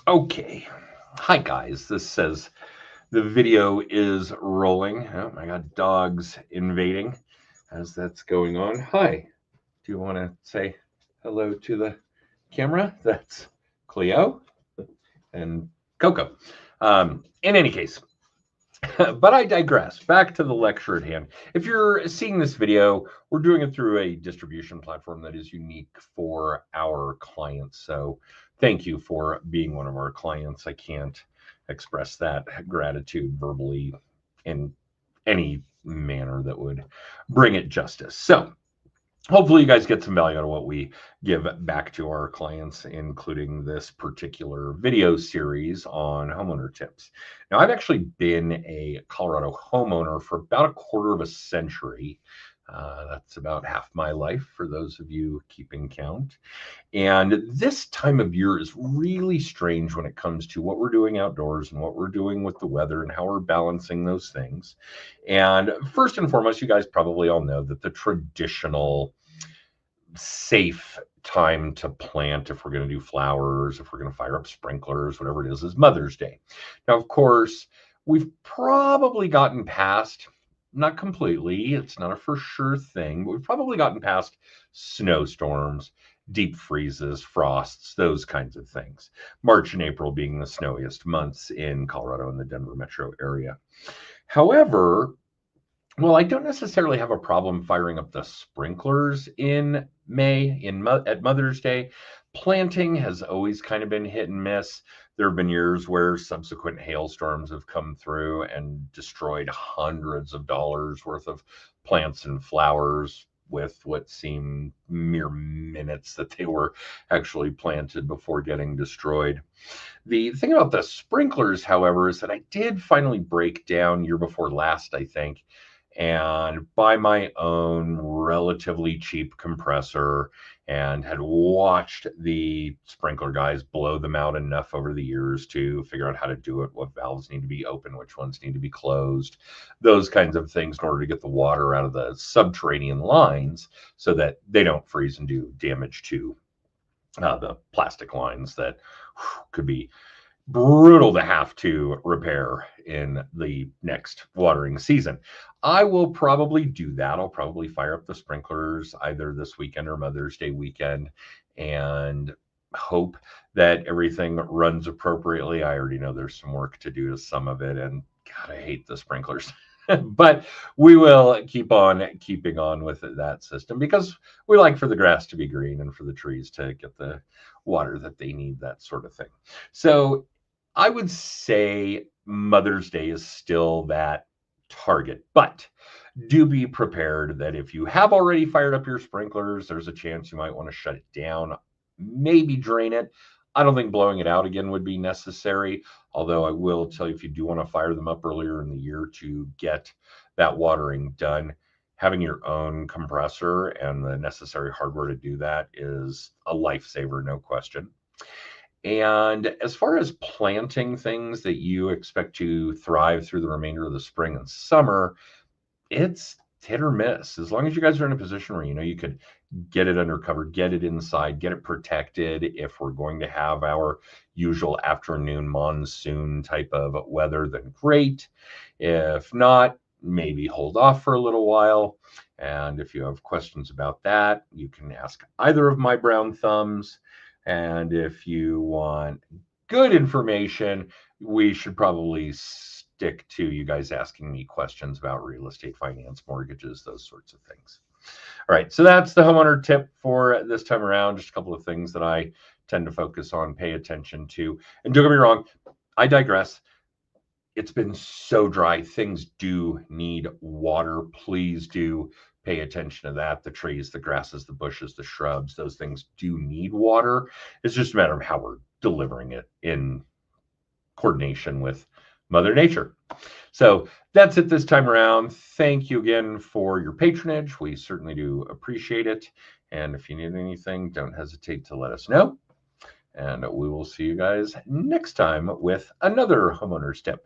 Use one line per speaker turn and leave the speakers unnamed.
Okay. Hi, guys. This says the video is rolling. Oh, I got dogs invading as that's going on. Hi. Do you want to say hello to the camera? That's Cleo and Coco. In any case, but I digress. Back to the lecture at hand. If you're seeing this video, we're doing it through a distribution platform that is unique for our clients. So thank you for being one of our clients. I can't express that gratitude verbally in any manner that would bring it justice. So hopefully you guys get some value out of what we give back to our clients, including this particular video series on homeowner tips. Now, I've actually been a Colorado homeowner for about a quarter of a century. That's about half my life for those of you keeping count. And this time of year is really strange when it comes to what we're doing outdoors and what we're doing with the weather and how we're balancing those things. And first and foremost, you guys probably all know that the traditional safe time to plant, if we're going to do flowers, if we're going to fire up sprinklers, whatever it is Mother's Day. Now, of course, we've probably gotten past, not completely, it's not a for sure thing, but we've probably gotten past snowstorms, deep freezes, frosts, those kinds of things. March and April being the snowiest months in Colorado and the Denver metro area. However, well, I don't necessarily have a problem firing up the sprinklers in May at Mother's Day. Planting has always kind of been hit and miss. There have been years where subsequent hailstorms have come through and destroyed hundreds of dollars worth of plants and flowers with what seemed mere minutes that they were actually planted before getting destroyed. The thing about the sprinklers, however, is that I did finally break down year before last, I think, and buy my own relatively cheap compressor and had watched the sprinkler guys blow them out enough over the years to figure out how to do it, what valves need to be open, which ones need to be closed, those kinds of things in order to get the water out of the subterranean lines so that they don't freeze and do damage to the plastic lines that could be brutal to have to repair in the next watering season. I will probably do that. I'll probably fire up the sprinklers either this weekend or Mother's Day weekend and hope that everything runs appropriately. I already know there's some work to do to some of it, and God, I hate the sprinklers. But we will keep on keeping on with that system because we like for the grass to be green and for the trees to get the water that they need, that sort of thing. So I would say Mother's Day is still that target, but do be prepared that if you have already fired up your sprinklers, there's a chance you might want to shut it down, maybe drain it. I don't think blowing it out again would be necessary, although I will tell you if you do want to fire them up earlier in the year to get that watering done, having your own compressor and the necessary hardware to do that is a lifesaver, no question. And as far as planting things that you expect to thrive through the remainder of the spring and summer, it's hit or miss. As long as you guys are in a position where you know you could get it under cover, get it inside, get it protected. If we're going to have our usual afternoon monsoon type of weather, then great. If not, maybe hold off for a little while. And if you have questions about that, you can ask either of my brown thumbs. And if you want good information, we should probably stick to you guys asking me questions about real estate finance, mortgages, those sorts of things. All right, so that's the homeowner tip for this time around. Just a couple of things that I tend to focus on, pay attention to. And don't get me wrong, I digress. It's been so dry. Things do need water. Please do pay attention to that. The trees, the grasses, the bushes, the shrubs, those things do need water. It's just a matter of how we're delivering it in coordination with Mother Nature. So that's it this time around. Thank you again for your patronage. We certainly do appreciate it. And if you need anything, don't hesitate to let us know. And we will see you guys next time with another homeowner's tip.